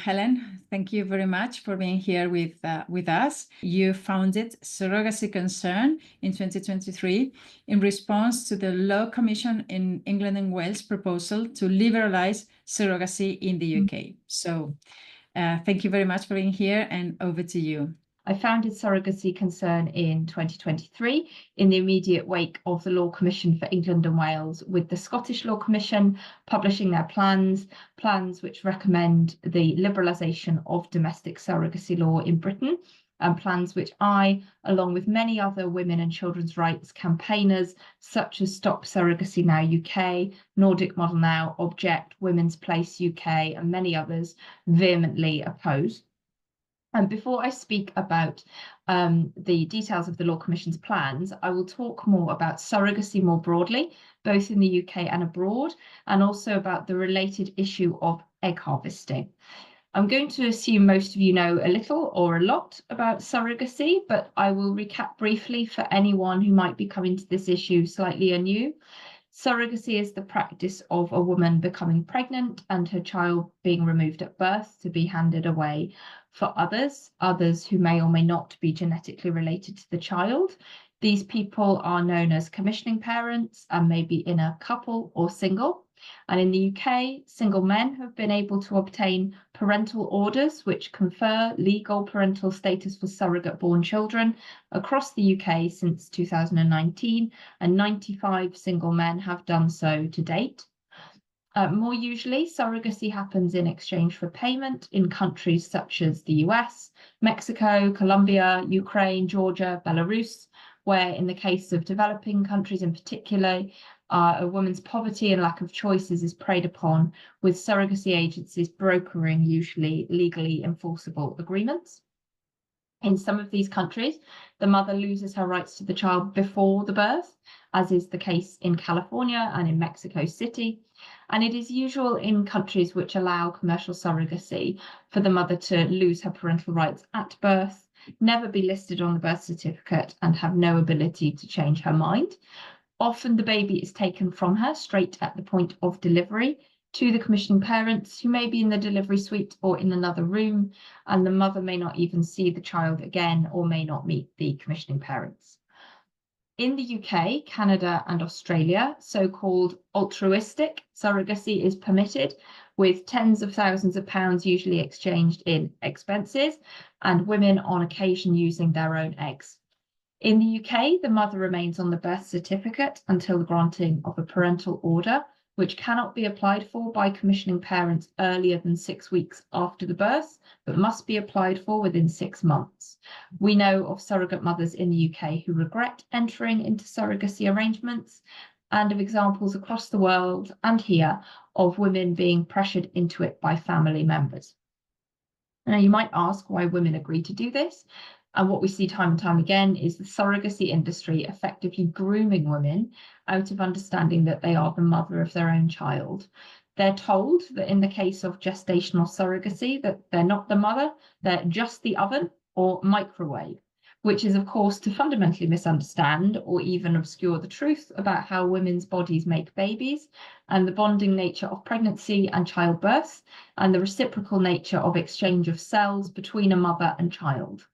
Helen, thank you very much for being here with us. You founded Surrogacy Concern in 2023 in response to the Law Commission in England and Wales proposal to liberalise surrogacy in the UK. So thank you very much for being here, and over to you. I founded Surrogacy Concern in 2023 in the immediate wake of the Law Commission for England and Wales, with the Scottish Law Commission publishing their plans which recommend the liberalisation of domestic surrogacy law in Britain, and plans which I, along with many other women and children's rights campaigners such as Stop Surrogacy Now UK, Nordic Model Now, Object, Women's Place UK, and many others, vehemently oppose. And before I speak about the details of the Law Commission's plans, I will talk more about surrogacy more broadly, both in the UK and abroad, and also about the related issue of egg harvesting. I'm going to assume most of you know a little or a lot about surrogacy, but I will recap briefly for anyone who might be coming to this issue slightly anew. Surrogacy is the practice of a woman becoming pregnant and her child being removed at birth to be handed away for others who may or may not be genetically related to the child. These people are known as commissioning parents and may be in a couple or single. And in the UK, single men have been able to obtain parental orders which confer legal parental status for surrogate-born children across the UK since 2019, and 95 single men have done so to date. More usually, surrogacy happens in exchange for payment in countries such as the US, Mexico, Colombia, Ukraine, Georgia, Belarus, where in the case of developing countries in particular, a woman's poverty and lack of choices is preyed upon, with surrogacy agencies brokering usually legally enforceable agreements. In some of these countries, the mother loses her rights to the child before the birth, as is the case in California and in Mexico City. And it is usual in countries which allow commercial surrogacy for the mother to lose her parental rights at birth, never be listed on the birth certificate, and have no ability to change her mind. Often the baby is taken from her straight at the point of delivery to the commissioning parents, who may be in the delivery suite or in another room, and the mother may not even see the child again or may not meet the commissioning parents. In the UK, Canada, and Australia, so-called altruistic surrogacy is permitted, with tens of thousands of pounds usually exchanged in expenses, and women on occasion using their own eggs. In the UK, the mother remains on the birth certificate until the granting of a parental order, which cannot be applied for by commissioning parents earlier than 6 weeks after the birth, but must be applied for within 6 months. We know of surrogate mothers in the UK who regret entering into surrogacy arrangements, and of examples across the world and here of women being pressured into it by family members. Now, you might ask why women agree to do this. And what we see time and time again is the surrogacy industry effectively grooming women out of understanding that they are the mother of their own child. They're told that in the case of gestational surrogacy, that they're not the mother, they're just the oven or microwave, which is, of course, to fundamentally misunderstand or even obscure the truth about how women's bodies make babies, and the bonding nature of pregnancy and childbirth, and the reciprocal nature of exchange of cells between a mother and child.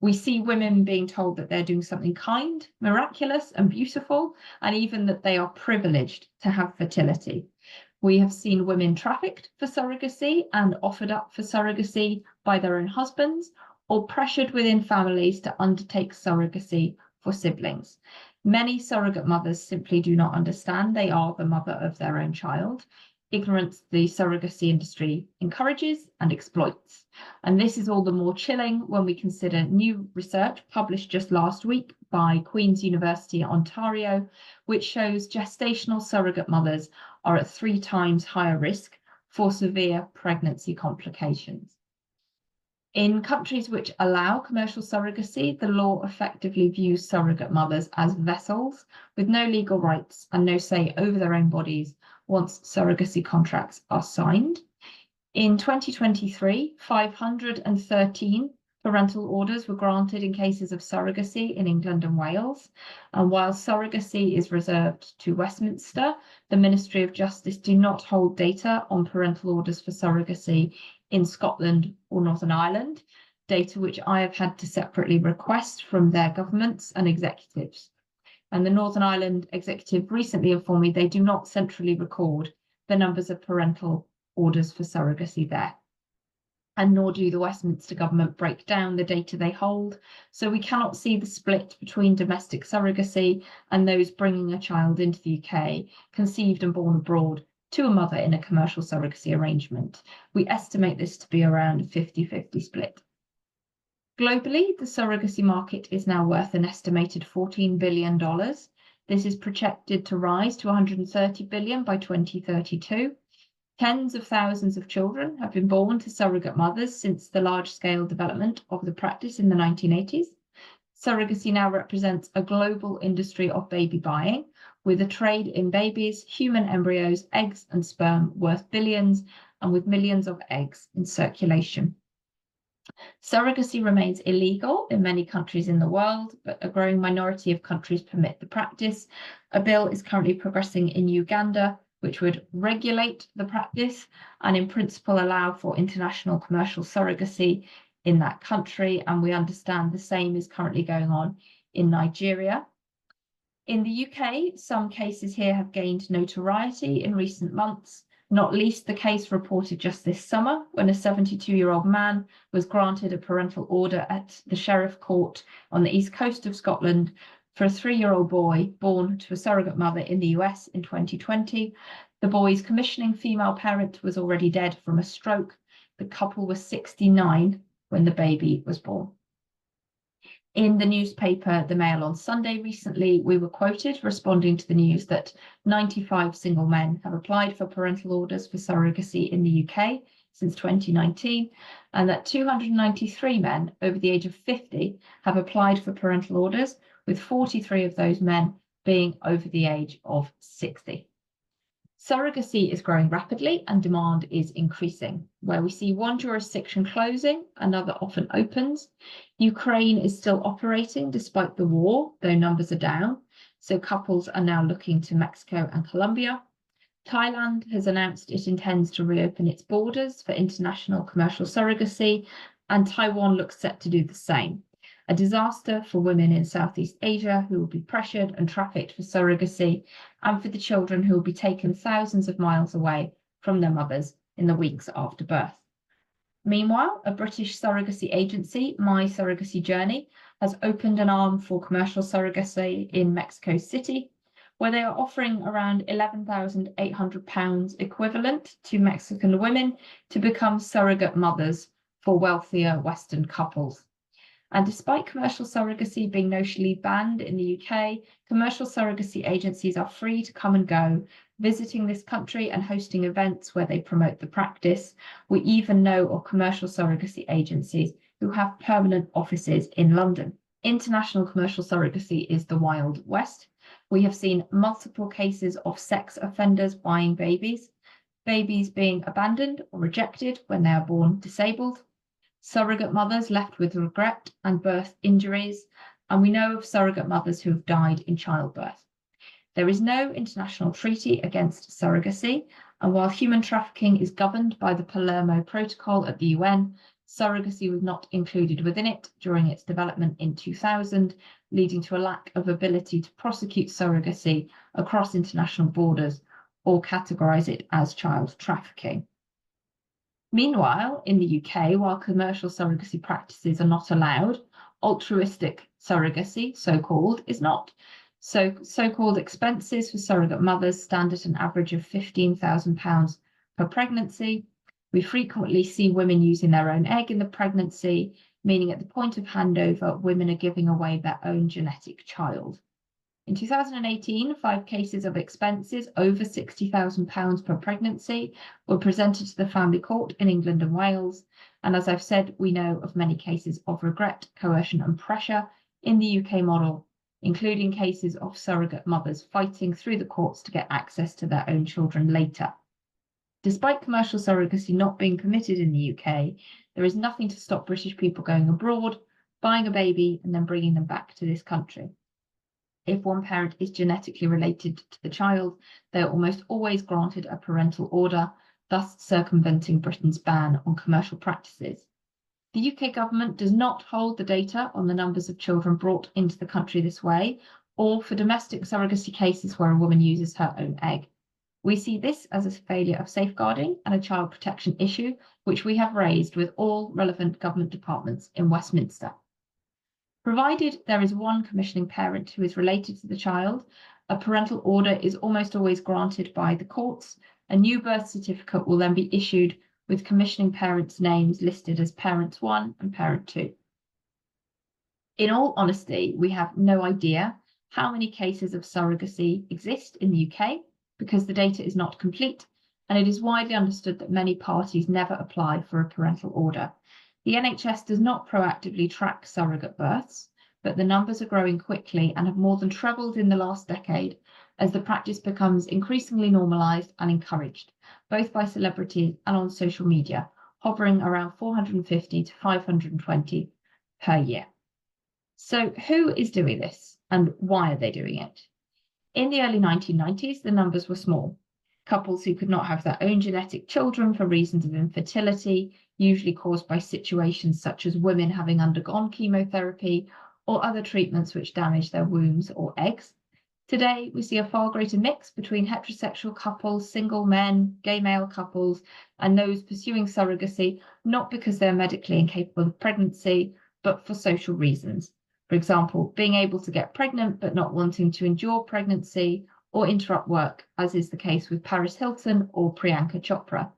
We see women being told that they're doing something kind, miraculous, and beautiful, and even that they are privileged to have fertility. We have seen women trafficked for surrogacy and offered up for surrogacy by their own husbands, or pressured within families to undertake surrogacy for siblings. Many surrogate mothers simply do not understand they are the mother of their own child. Ignorance the surrogacy industry encourages and exploits. And this is all the more chilling when we consider new research published just last week by Queen's University, Ontario, which shows gestational surrogate mothers are at 3 times higher risk for severe pregnancy complications. In countries which allow commercial surrogacy, the law effectively views surrogate mothers as vessels with no legal rights and no say over their own bodies once surrogacy contracts are signed. In 2023, 513 parental orders were granted in cases of surrogacy in England and Wales. And while surrogacy is reserved to Westminster, the Ministry of Justice do not hold data on parental orders for surrogacy in Scotland or Northern Ireland, data which I have had to separately request from their governments and executives. And the Northern Ireland executive recently informed me they do not centrally record the numbers of parental orders for surrogacy there. And nor do the Westminster government break down the data they hold. So we cannot see the split between domestic surrogacy and those bringing a child into the UK, conceived and born abroad, to a mother in a commercial surrogacy arrangement. We estimate this to be around a 50-50 split. Globally, the surrogacy market is now worth an estimated $14 billion. This is projected to rise to $130 billion by 2032. Tens of thousands of children have been born to surrogate mothers since the large-scale development of the practice in the 1980s. Surrogacy now represents a global industry of baby buying, with a trade in babies, human embryos, eggs and sperm worth billions, and with millions of eggs in circulation. Surrogacy remains illegal in many countries in the world, but a growing minority of countries permit the practice. A bill is currently progressing in Uganda, which would regulate the practice and in principle allow for international commercial surrogacy in that country. And we understand the same is currently going on in Nigeria. In the UK, some cases here have gained notoriety in recent months, not least the case reported just this summer when a 72-year-old man was granted a parental order at the Sheriff Court on the east coast of Scotland for a 3-year-old boy born to a surrogate mother in the US in 2020. The boy's commissioning female parent was already dead from a stroke. The couple was 69 when the baby was born. In the newspaper, The Mail on Sunday recently, we were quoted responding to the news that 95 single men have applied for parental orders for surrogacy in the UK since 2019, and that 293 men over the age of 50 have applied for parental orders, with 43 of those men being over the age of 60. Surrogacy is growing rapidly and demand is increasing. Where we see one jurisdiction closing, another often opens. Ukraine is still operating despite the war, though numbers are down. So couples are now looking to Mexico and Colombia. Thailand has announced it intends to reopen its borders for international commercial surrogacy, and Taiwan looks set to do the same. A disaster for women in Southeast Asia who will be pressured and trafficked for surrogacy, and for the children who will be taken thousands of miles away from their mothers in the weeks after birth. Meanwhile, a British surrogacy agency, My Surrogacy Journey, has opened an arm for commercial surrogacy in Mexico City, where they are offering around £11,800 equivalent to Mexican women to become surrogate mothers for wealthier Western couples. And despite commercial surrogacy being notionally banned in the UK, commercial surrogacy agencies are free to come and go, visiting this country and hosting events where they promote the practice. We even know of commercial surrogacy agencies who have permanent offices in London. International commercial surrogacy is the Wild West. We have seen multiple cases of sex offenders buying babies being abandoned or rejected when they are born disabled, surrogate mothers left with regret and birth injuries, and we know of surrogate mothers who have died in childbirth. There is no international treaty against surrogacy, and while human trafficking is governed by the Palermo Protocol at the UN, surrogacy was not included within it during its development in 2000, leading to a lack of ability to prosecute surrogacy across international borders or categorise it as child trafficking. Meanwhile, in the UK, while commercial surrogacy practices are not allowed, altruistic surrogacy, so-called, is not. So-called expenses for surrogate mothers stand at an average of £15,000 per pregnancy. We frequently see women using their own egg in the pregnancy, meaning at the point of handover, women are giving away their own genetic child. In 2018, 5 cases of expenses over £60,000 per pregnancy were presented to the Family Court in England and Wales. And as I've said, we know of many cases of regret, coercion and pressure in the UK model, including cases of surrogate mothers fighting through the courts to get access to their own children later. Despite commercial surrogacy not being permitted in the UK, there is nothing to stop British people going abroad, buying a baby and then bringing them back to this country. If one parent is genetically related to the child, they are almost always granted a parental order thus circumventing Britain's ban on commercial practices. The UK government does not hold the data on the numbers of children brought into the country this way, or for domestic surrogacy cases where a woman uses her own egg. We see this as a failure of safeguarding and a child protection issue, which we have raised with all relevant government departments in Westminster. Provided there is one commissioning parent who is related to the child, a parental order is almost always granted by the courts. A new birth certificate will then be issued with commissioning parents' names listed as Parents 1 and Parent 2. In all honesty, we have no idea how many cases of surrogacy exist in the UK because the data is not complete, and it is widely understood that many parties never apply for a parental order. The NHS does not proactively track surrogate births, but the numbers are growing quickly and have more than trebled in the last decade as the practice becomes increasingly normalised and encouraged, both by celebrities and on social media, hovering around 450 to 520 per year. So who is doing this and why are they doing it? In the early 1990s, the numbers were small. Couples who could not have their own genetic children for reasons of infertility, usually caused by situations such as women having undergone chemotherapy or other treatments which damage their wombs or eggs. Today, we see a far greater mix between heterosexual couples, single men, gay male couples, and those pursuing surrogacy, not because they're medically incapable of pregnancy, but for social reasons. For example, being able to get pregnant but not wanting to endure pregnancy or interrupt work, as is the case with Paris Hilton or Priyanka Chopra.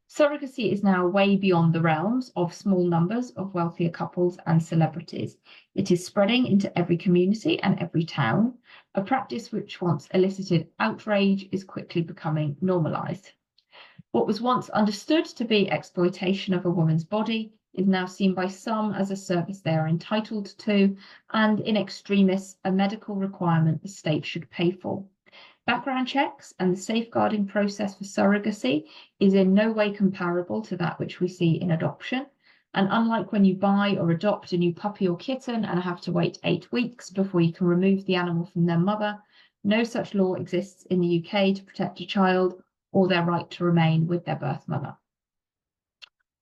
Surrogacy is now way beyond the realms of small numbers of wealthier couples and celebrities. It is spreading into every community and every town. A practice which once elicited outrage is quickly becoming normalised. What was once understood to be exploitation of a woman's body is now seen by some as a service they are entitled to, and in extremis, a medical requirement the state should pay for. Background checks and the safeguarding process for surrogacy is in no way comparable to that which we see in adoption. And unlike when you buy or adopt a new puppy or kitten and have to wait 8 weeks before you can remove the animal from their mother, no such law exists in the UK to protect a child or their right to remain with their birth mother.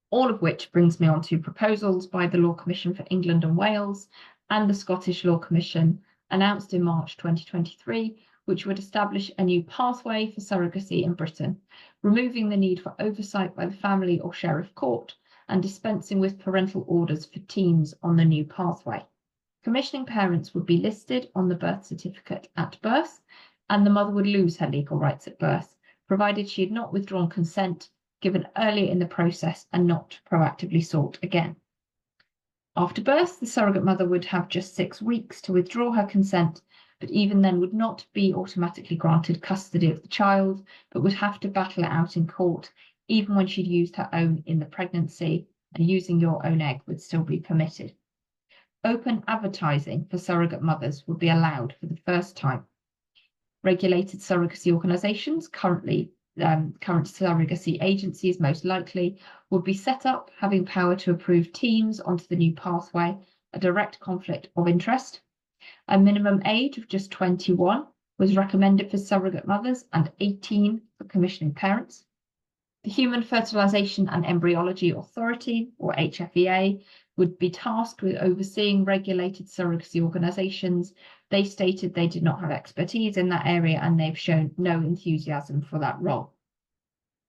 All of which brings me on to proposals by the Law Commission for England and Wales and the Scottish Law Commission announced in March 2023, which would establish a new pathway for surrogacy in Britain, removing the need for oversight by the family or sheriff court and dispensing with parental orders for teens on the new pathway. Commissioning parents would be listed on the birth certificate at birth, and the mother would lose her legal rights at birth, provided she had not withdrawn consent given earlier in the process and not proactively sought again. After birth, the surrogate mother would have just 6 weeks to withdraw her consent, but even then would not be automatically granted custody of the child, but would have to battle it out in court, even when she'd used her own in the pregnancy, and using your own egg would still be permitted. Open advertising for surrogate mothers would be allowed for the first time. Regulated surrogacy organisations, current surrogacy agencies most likely, would be set up having power to approve teams onto the new pathway, a direct conflict of interest. A minimum age of just 21 was recommended for surrogate mothers and 18 for commissioning parents. The Human Fertilisation and Embryology Authority, or HFEA, would be tasked with overseeing regulated surrogacy organisations. They stated they did not have expertise in that area and they've shown no enthusiasm for that role.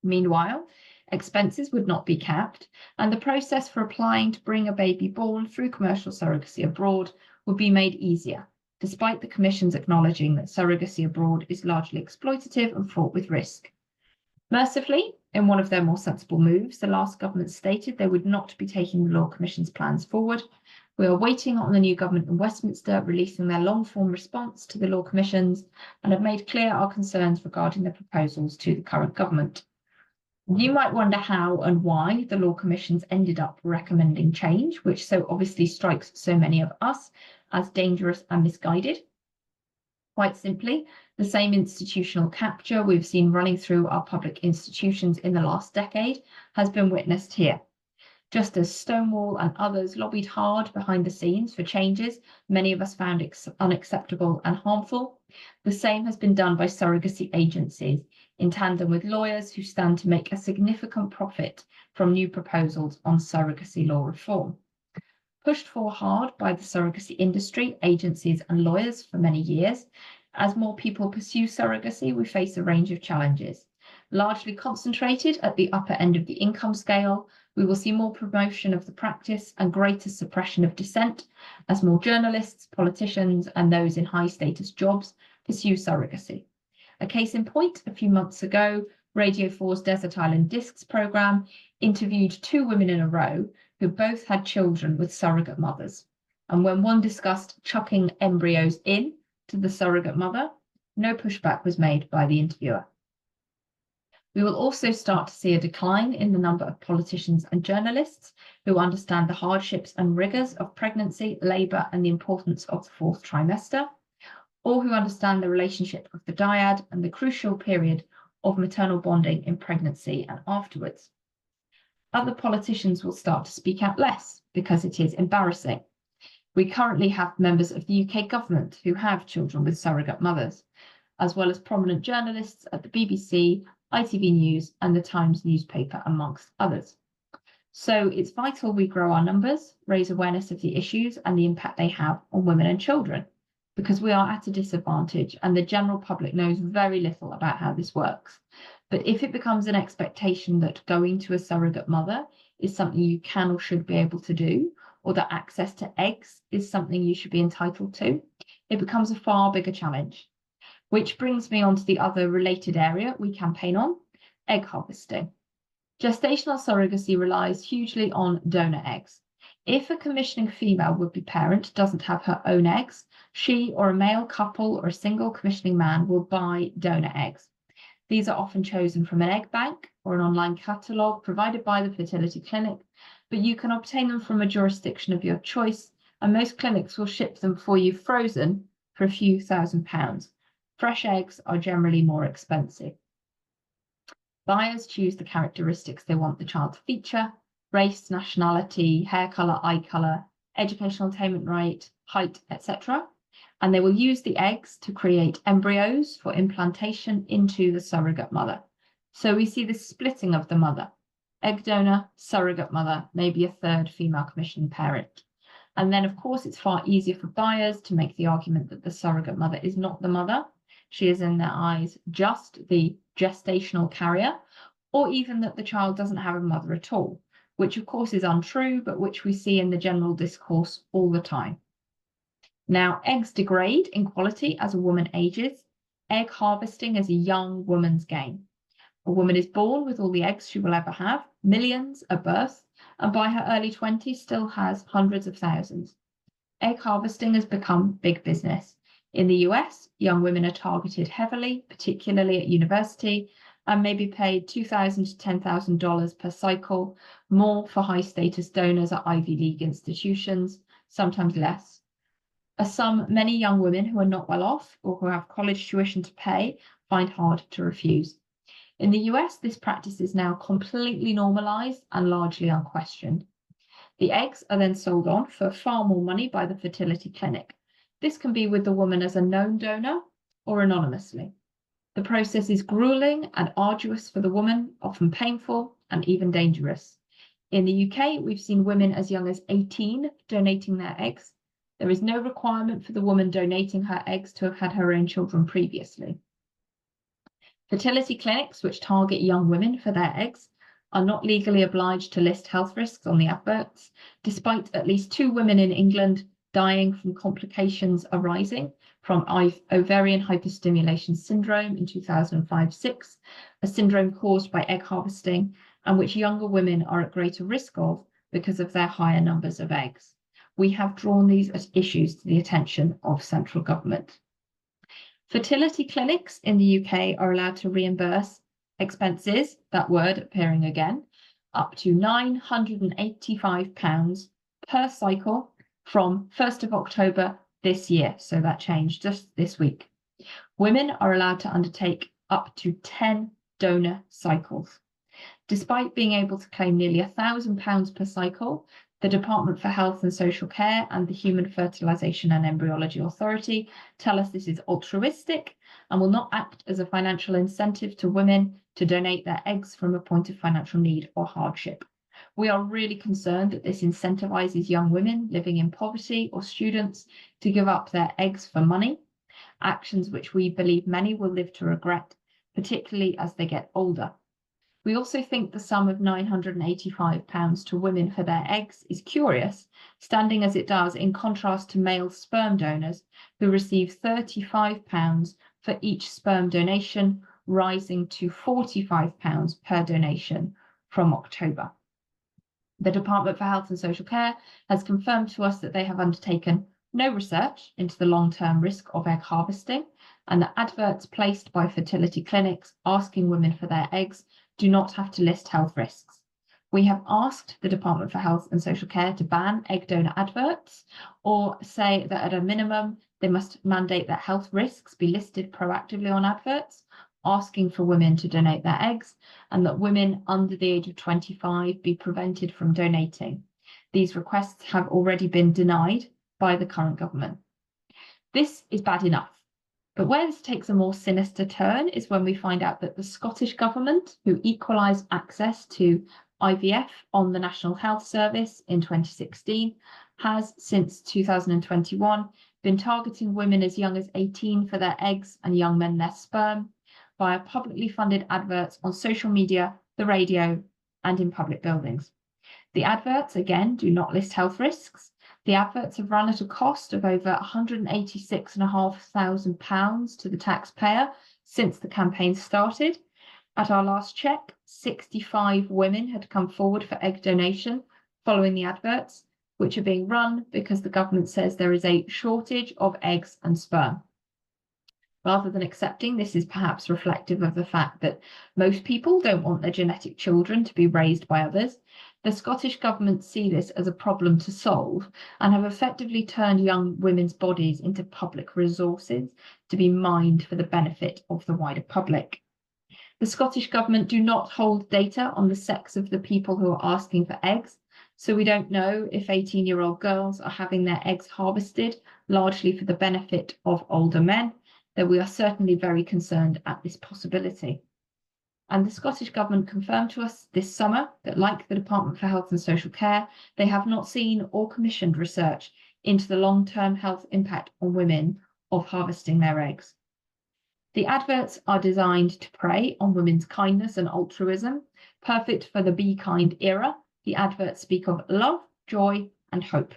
Meanwhile, expenses would not be capped, and the process for applying to bring a baby born through commercial surrogacy abroad would be made easier, despite the Commission's acknowledging that surrogacy abroad is largely exploitative and fraught with risk. Mercifully, in one of their more sensible moves, the last government stated they would not be taking the Law Commission's plans forward. We are waiting on the new government in Westminster releasing their long-form response to the Law Commission's and have made clear our concerns regarding the proposals to the current government. You might wonder how and why the Law Commission's ended up recommending change, which so obviously strikes so many of us as dangerous and misguided. Quite simply, the same institutional capture we've seen running through our public institutions in the last decade has been witnessed here. Just as Stonewall and others lobbied hard behind the scenes for changes many of us found unacceptable and harmful, the same has been done by surrogacy agencies, in tandem with lawyers who stand to make a significant profit from new proposals on surrogacy law reform. Pushed for hard by the surrogacy industry, agencies and lawyers for many years, as more people pursue surrogacy, we face a range of challenges. Largely concentrated at the upper end of the income scale, we will see more promotion of the practice and greater suppression of dissent as more journalists, politicians, and those in high-status jobs pursue surrogacy. A case in point, a few months ago, Radio 4's Desert Island Discs programme interviewed 2 women in a row who both had children with surrogate mothers. And when one discussed chucking embryos in to the surrogate mother, no pushback was made by the interviewer. We will also start to see a decline in the number of politicians and journalists who understand the hardships and rigours of pregnancy, labour, and the importance of the 4th trimester, or who understand the relationship of the dyad and the crucial period of maternal bonding in pregnancy and afterwards. Other politicians will start to speak out less because it is embarrassing. We currently have members of the UK government who have children with surrogate mothers, as well as prominent journalists at the BBC, ITV News, and the Times newspaper, amongst others. So it's vital we grow our numbers, raise awareness of the issues and the impact they have on women and children, because we are at a disadvantage and the general public knows very little about how this works. But if it becomes an expectation that going to a surrogate mother is something you can or should be able to do, or that access to eggs is something you should be entitled to, it becomes a far bigger challenge. Which brings me on to the other related area we campaign on, egg harvesting. Gestational surrogacy relies hugely on donor eggs. If a commissioning female would-be parent doesn't have her own eggs, she or a male couple or a single commissioning man will buy donor eggs. These are often chosen from an egg bank or an online catalogue provided by the fertility clinic, but you can obtain them from a jurisdiction of your choice, and most clinics will ship them for you frozen for a few £1,000s. Fresh eggs are generally more expensive. Buyers choose the characteristics they want the child to feature: race, nationality, hair colour, eye colour, educational attainment rate, height, etc. And they will use the eggs to create embryos for implantation into the surrogate mother. So we see this splitting of the mother. Egg donor, surrogate mother, maybe a third female commissioning parent. And then, of course, it's far easier for buyers to make the argument that the surrogate mother is not the mother. She is, in their eyes, just the gestational carrier, or even that the child doesn't have a mother at all, which of course is untrue, but which we see in the general discourse all the time. Now, eggs degrade in quality as a woman ages. Egg harvesting is a young woman's game. A woman is born with all the eggs she will ever have, millions at birth, and by her early 20s still has hundreds of thousands. Egg harvesting has become big business. In the US, young women are targeted heavily, particularly at university, and may be paid $2,000 to $10,000 per cycle, more for high-status donors at Ivy League institutions, sometimes less. A sum many young women who are not well off or who have college tuition to pay find hard to refuse. In the US, this practice is now completely normalised and largely unquestioned. The eggs are then sold on for far more money by the fertility clinic. This can be with the woman as a known donor or anonymously. The process is grueling and arduous for the woman, often painful and even dangerous. In the UK, we've seen women as young as 18 donating their eggs. There is no requirement for the woman donating her eggs to have had her own children previously. Fertility clinics, which target young women for their eggs, are not legally obliged to list health risks on the adverts, despite at least 2 women in England dying from complications arising from ovarian hyperstimulation syndrome in 2005-06, a syndrome caused by egg harvesting and which younger women are at greater risk of because of their higher numbers of eggs. We have drawn these issues to the attention of central government. Fertility clinics in the UK are allowed to reimburse expenses, that word appearing again, up to £985 per cycle from 1st of October this year. So that changed just this week. Women are allowed to undertake up to 10 donor cycles. Despite being able to claim nearly £1,000 per cycle, The Department for Health and Social Care and the Human Fertilisation and Embryology Authority tell us this is altruistic and will not act as a financial incentive to women to donate their eggs from a point of financial need or hardship. We are really concerned that this incentivises young women living in poverty or students to give up their eggs for money, actions which we believe many will live to regret, particularly as they get older. We also think the sum of £985 to women for their eggs is curious, standing as it does in contrast to male sperm donors who receive £35 for each sperm donation, rising to £45 per donation from October. The Department for Health and Social Care has confirmed to us that they have undertaken no research into the long-term risk of egg harvesting, and that adverts placed by fertility clinics asking women for their eggs do not have to list health risks. We have asked the Department for Health and Social Care to ban egg donor adverts, or say that at a minimum they must mandate that health risks be listed proactively on adverts, asking for women to donate their eggs, and that women under the age of 25 be prevented from donating. These requests have already been denied by the current government. This is bad enough. But where this takes a more sinister turn is when we find out that the Scottish Government, who equalised access to IVF on the National Health Service in 2016, has since 2021 been targeting women as young as 18 for their eggs and young men their sperm via publicly funded adverts on social media, the radio, and in public buildings. The adverts, again, do not list health risks. The adverts have run at a cost of over £186,500 to the taxpayer since the campaign started. At our last check, 65 women had come forward for egg donation following the adverts, which are being run because the government says there is a shortage of eggs and sperm. Rather than accepting this is perhaps reflective of the fact that most people don't want their genetic children to be raised by others, the Scottish Government see this as a problem to solve and have effectively turned young women's bodies into public resources to be mined for the benefit of the wider public. The Scottish Government do not hold data on the sex of the people who are asking for eggs, so we don't know if 18-year-old girls are having their eggs harvested largely for the benefit of older men, though we are certainly very concerned at this possibility. And the Scottish Government confirmed to us this summer that, like the Department for Health and Social Care, they have not seen or commissioned research into the long-term health impact on women of harvesting their eggs. The adverts are designed to prey on women's kindness and altruism. Perfect for the Be Kind era, the adverts speak of love, joy, and hope.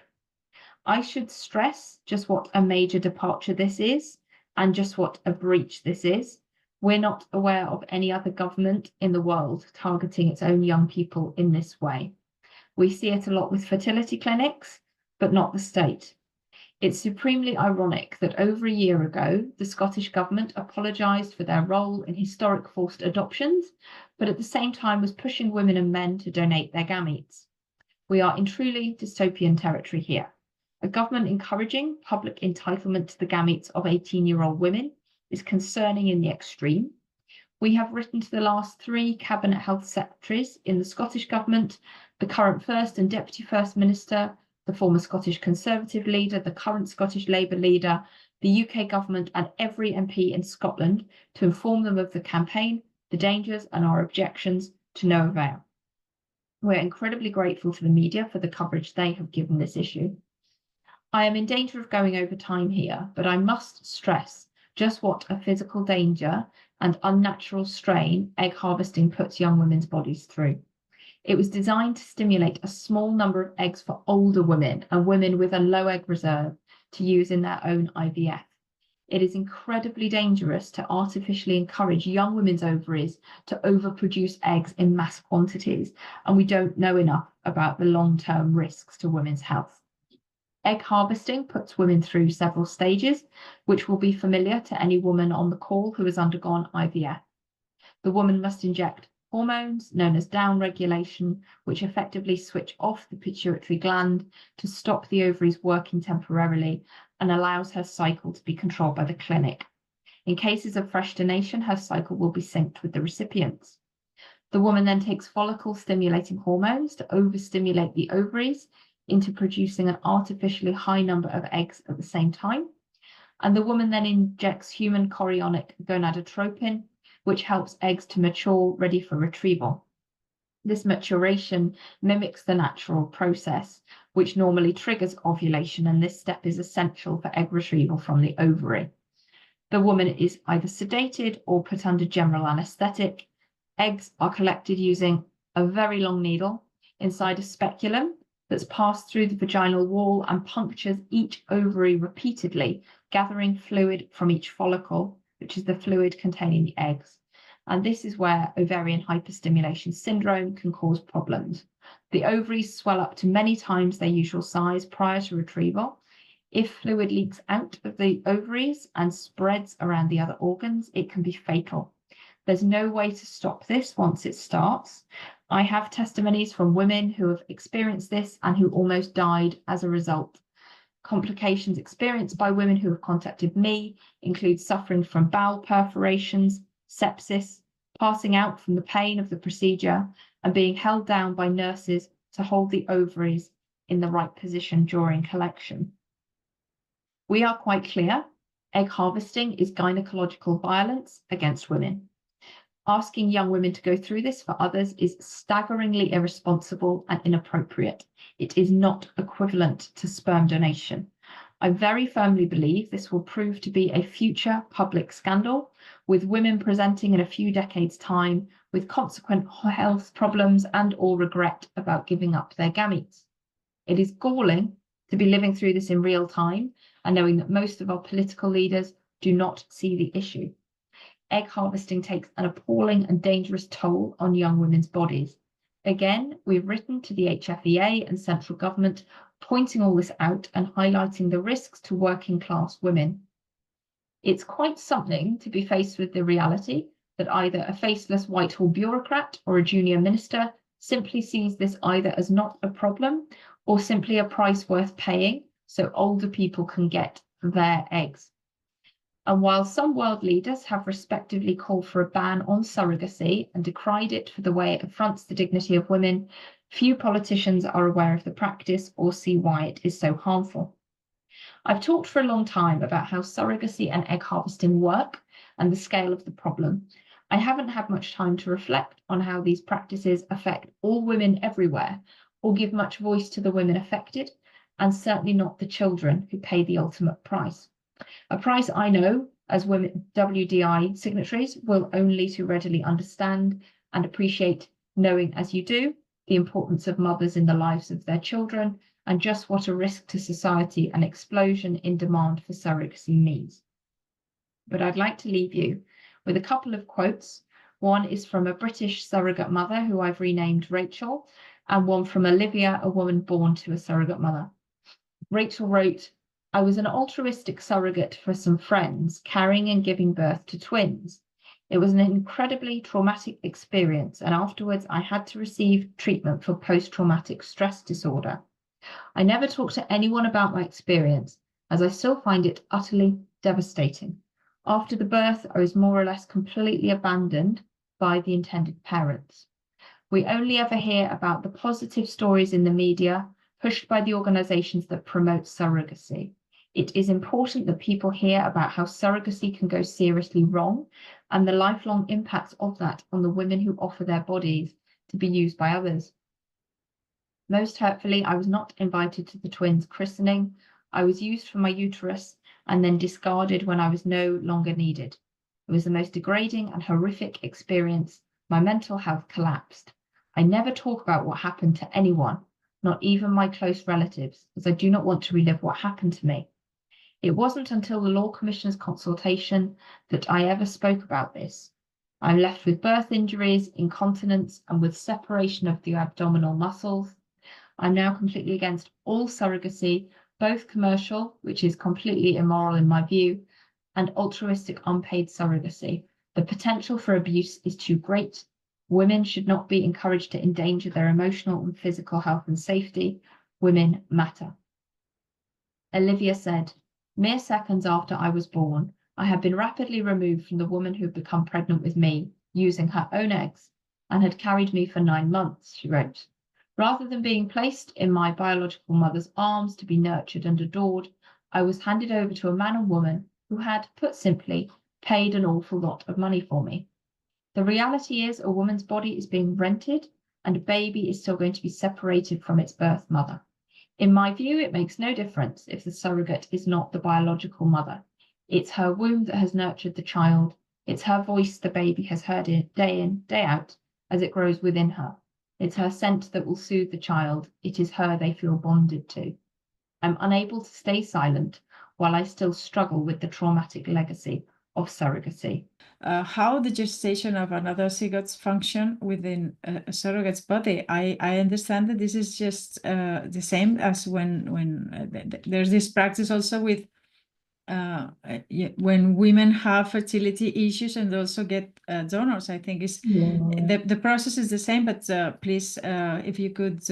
I should stress just what a major departure this is and just what a breach this is. We're not aware of any other government in the world targeting its own young people in this way. We see it a lot with fertility clinics, but not the state. It's supremely ironic that over a year ago, the Scottish Government apologised for their role in historic forced adoptions, but at the same time was pushing women and men to donate their gametes. We are in truly dystopian territory here. A government encouraging public entitlement to the gametes of 18-year-old women is concerning in the extreme. We have written to the last 3 Cabinet Health Secretaries in the Scottish Government, the current First and Deputy First Minister, the former Scottish Conservative leader, the current Scottish Labour leader, the UK Government and every MP in Scotland to inform them of the campaign, the dangers and our objections, to no avail. We're incredibly grateful to the media for the coverage they have given this issue. I am in danger of going over time here, but I must stress just what a physical danger and unnatural strain egg harvesting puts young women's bodies through. It was designed to stimulate a small number of eggs for older women and women with a low egg reserve to use in their own IVF. It is incredibly dangerous to artificially encourage young women's ovaries to overproduce eggs in mass quantities, and we don't know enough about the long-term risks to women's health. Egg harvesting puts women through several stages, which will be familiar to any woman on the call who has undergone IVF. The woman must inject hormones known as downregulation, which effectively switch off the pituitary gland to stop the ovaries working temporarily and allows her cycle to be controlled by the clinic. In cases of fresh donation, her cycle will be synced with the recipient's. The woman then takes follicle-stimulating hormones to overstimulate the ovaries, into producing an artificially high number of eggs at the same time. And the woman then injects human chorionic gonadotropin, which helps eggs to mature, ready for retrieval. This maturation mimics the natural process, which normally triggers ovulation, and this step is essential for egg retrieval from the ovary. The woman is either sedated or put under general anesthetic. Eggs are collected using a very long needle inside a speculum that's passed through the vaginal wall and punctures each ovary repeatedly, gathering fluid from each follicle, which is the fluid containing the eggs. And this is where ovarian hyperstimulation syndrome can cause problems. The ovaries swell up to many times their usual size prior to retrieval. If fluid leaks out of the ovaries and spreads around the other organs, it can be fatal. There's no way to stop this once it starts. I have testimonies from women who have experienced this and who almost died as a result. Complications experienced by women who have contacted me include suffering from bowel perforations, sepsis, passing out from the pain of the procedure, and being held down by nurses to hold the ovaries in the right position during collection. We are quite clear, egg harvesting is gynecological violence against women. Asking young women to go through this for others is staggeringly irresponsible and inappropriate. It is not equivalent to sperm donation. I very firmly believe this will prove to be a future public scandal, with women presenting in a few decades' time with consequent health problems and or regret about giving up their gametes. It is galling to be living through this in real time and knowing that most of our political leaders do not see the issue. Egg harvesting takes an appalling and dangerous toll on young women's bodies. Again, we've written to the HFEA and central government, pointing all this out and highlighting the risks to working class women. It's quite something to be faced with the reality that either a faceless Whitehall bureaucrat or a junior minister simply sees this either as not a problem or simply a price worth paying so older people can get their eggs. And while some world leaders have respectively called for a ban on surrogacy and decried it for the way it affronts the dignity of women, few politicians are aware of the practice or see why it is so harmful. I've talked for a long time about how surrogacy and egg harvesting work and the scale of the problem. I haven't had much time to reflect on how these practices affect all women everywhere or give much voice to the women affected, and certainly not the children who pay the ultimate price. A price I know, as women WDI signatories, will only too readily understand and appreciate, knowing as you do, the importance of mothers in the lives of their children and just what a risk to society an explosion in demand for surrogacy means. But I'd like to leave you with a couple of quotes. One is from a British surrogate mother who I've renamed Rachel, and one from Olivia, a woman born to a surrogate mother. Rachel wrote, "I was an altruistic surrogate for some friends, carrying and giving birth to twins. It was an incredibly traumatic experience, and afterwards I had to receive treatment for post-traumatic stress disorder. I never talked to anyone about my experience, as I still find it utterly devastating. After the birth, I was more or less completely abandoned by the intended parents. We only ever hear about the positive stories in the media, pushed by the organisations that promote surrogacy. It is important that people hear about how surrogacy can go seriously wrong and the lifelong impacts of that on the women who offer their bodies to be used by others. Most hurtfully, I was not invited to the twins' christening. I was used for my uterus and then discarded when I was no longer needed. It was the most degrading and horrific experience. My mental health collapsed. I never talk about what happened to anyone, not even my close relatives, as I do not want to relive what happened to me. It wasn't until the Law Commission's consultation that I ever spoke about this. I'm left with birth injuries, incontinence, and with separation of the abdominal muscles. I'm now completely against all surrogacy, both commercial, which is completely immoral in my view, and altruistic unpaid surrogacy. The potential for abuse is too great. Women should not be encouraged to endanger their emotional and physical health and safety. Women matter." Olivia said, "Mere seconds after I was born, I had been rapidly removed from the woman who had become pregnant with me, using her own eggs, and had carried me for 9 months," she wrote. Rather than being placed in my biological mother's arms to be nurtured and adored, I was handed over to a man and woman who had, put simply, paid an awful lot of money for me. The reality is a woman's body is being rented and a baby is still going to be separated from its birth mother. In my view, it makes no difference if the surrogate is not the biological mother. It's her womb that has nurtured the child. It's her voice the baby has heard in, day out, as it grows within her. It's her scent that will soothe the child. It is her they feel bonded to. I'm unable to stay silent while I still struggle with the traumatic legacy of surrogacy. How the gestation of another zygote function within a surrogate's body. I understand that this is just the same as when there's this practice also with when women have fertility issues and also get donors. I think is the process is the same, but please, if you could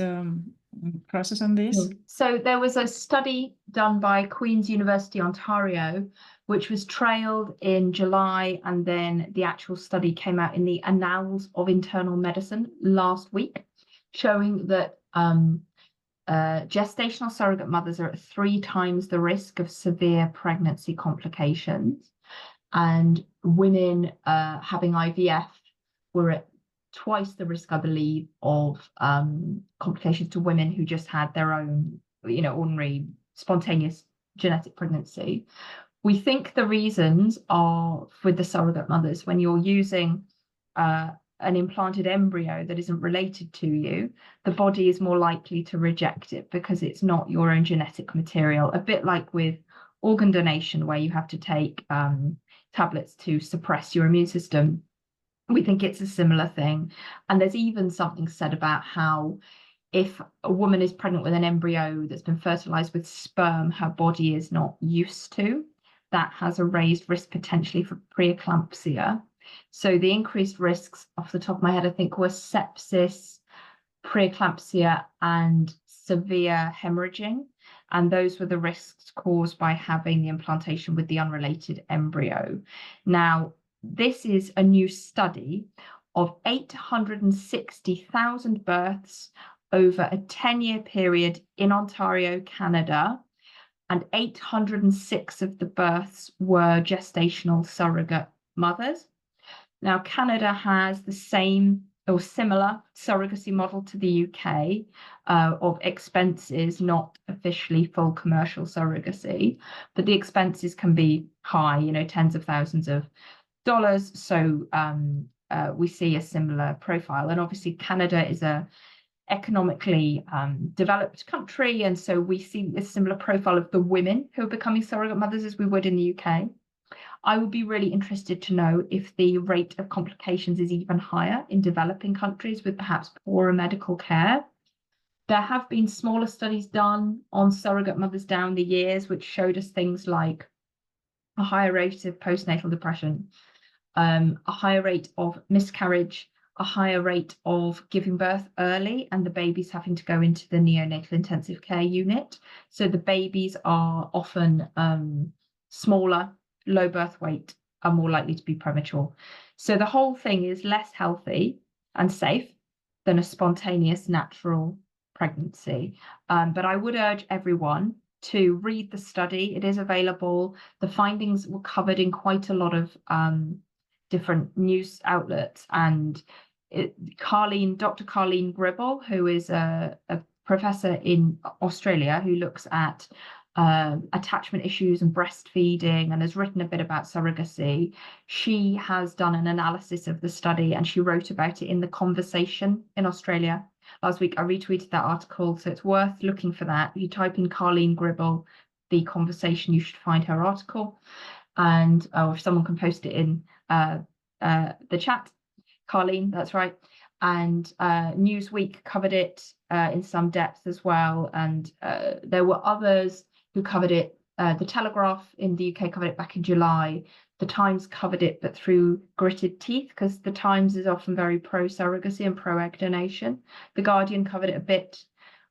process on this. So there was a study done by Queen's University, Ontario, which was trailed in July, and then the actual study came out in the Annals of Internal Medicine last week, showing that gestational surrogate mothers are at 3 times the risk of severe pregnancy complications, and women having IVF were at twice the risk, I believe, of complications to women who just had their own, ordinary spontaneous genetic pregnancy. We think the reasons are with the surrogate mothers, when you're using an implanted embryo that isn't related to you, the body is more likely to reject it because it's not your own genetic material. A bit like with organ donation, where you have to take tablets to suppress your immune system. We think it's a similar thing. And there's even something said about how if a woman is pregnant with an embryo that's been fertilized with sperm her body is not used to, that has a raised risk potentially for preeclampsia. So the increased risks, off the top of my head, I think were sepsis, preeclampsia, and severe hemorrhaging. And those were the risks caused by having the implantation with the unrelated embryo. Now, this is a new study of 860,000 births over a 10-year period in Ontario, Canada, and 806 of the births were gestational surrogate mothers. Now, Canada has the same or similar surrogacy model to the UK of expenses, not officially full commercial surrogacy, but the expenses can be high, tens of thousands of dollars. So we see a similar profile. And obviously, Canada is a economically developed country, and so we see a similar profile of the women who are becoming surrogate mothers as we would in the UK. I would be really interested to know if the rate of complications is even higher in developing countries with perhaps poorer medical care. There have been smaller studies done on surrogate mothers down the years, which showed us things like a higher rate of postnatal depression, a higher rate of miscarriage, a higher rate of giving birth early and the babies having to go into the neonatal intensive care unit. So the babies are often smaller, low birth weight, are more likely to be premature. So the whole thing is less healthy and safe than a spontaneous natural pregnancy. But I would urge everyone to read the study. It is available. The findings were covered in quite a lot of different news outlets, and Dr. Karla Gribble, who is a professor in Australia who looks at attachment issues and breastfeeding and has written a bit about surrogacy. She has done an analysis of the study and she wrote about it in The Conversation in Australia. Last week I retweeted that article, so it's worth looking for that. If you type in Karla Gribble, The Conversation, you should find her article. And if someone can post it in the chat, Karla, that's right. And Newsweek covered it in some depth as well. And there were others who covered it. The Telegraph in the UK covered it back in July. The Times covered it, but through gritted teeth, because the Times is often very pro-surrogacy and pro-egg donation. The Guardian covered it a bit,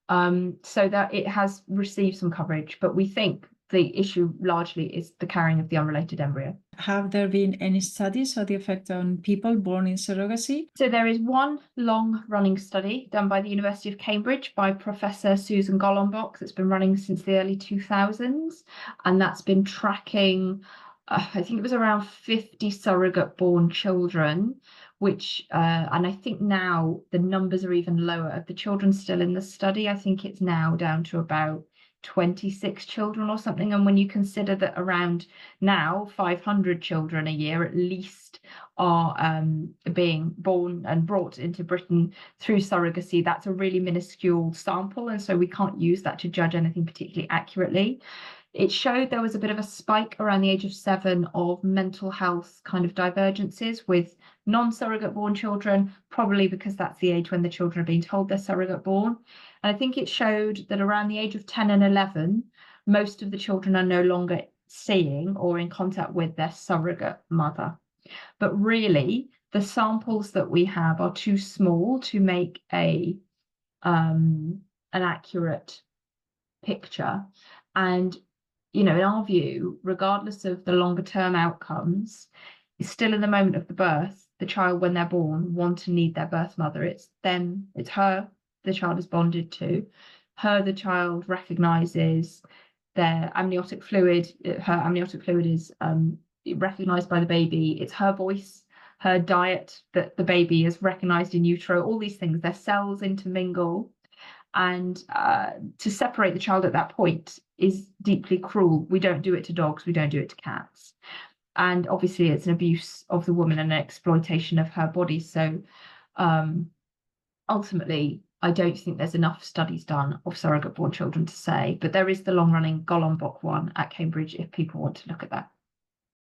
so that it has received some coverage. But we think the issue largely is the carrying of the unrelated embryo. Have there been any studies of the effect on people born in surrogacy? So there is one long-running study done by the University of Cambridge by Professor Susan Golombok that's been running since the early 2000s, and that's been tracking, I think it was around 50 surrogate-born children, which, and I think now the numbers are even lower of the children still in the study. I think it's now down to about 26 children or something. And when you consider that around now 500 children a year at least are being born and brought into Britain through surrogacy, that's a really minuscule sample, and so we can't use that to judge anything particularly accurately. It showed there was a bit of a spike around the age of 7 of mental health kind of divergences with non-surrogate born children, probably because that's the age when the children are being told they're surrogate born. And I think it showed that around the age of 10 and 11, most of the children are no longer seeing or in contact with their surrogate mother. But really, the samples that we have are too small to make an accurate picture. And in our view, regardless of the longer term outcomes, it's still in the moment of the birth, the child, when they're born, want and need their birth mother. It's them, it's her the child is bonded to, her the child recognizes, their amniotic fluid, her amniotic fluid is recognized by the baby, it's her voice, her diet that the baby is recognized in utero, all these things, their cells intermingle. And to separate the child at that point is deeply cruel. We don't do it to dogs, we don't do it to cats. And obviously it's an abuse of the woman and an exploitation of her body. So ultimately, I don't think there's enough studies done of surrogate born children to say, but there is the long running Golombok one at Cambridge if people want to look at that.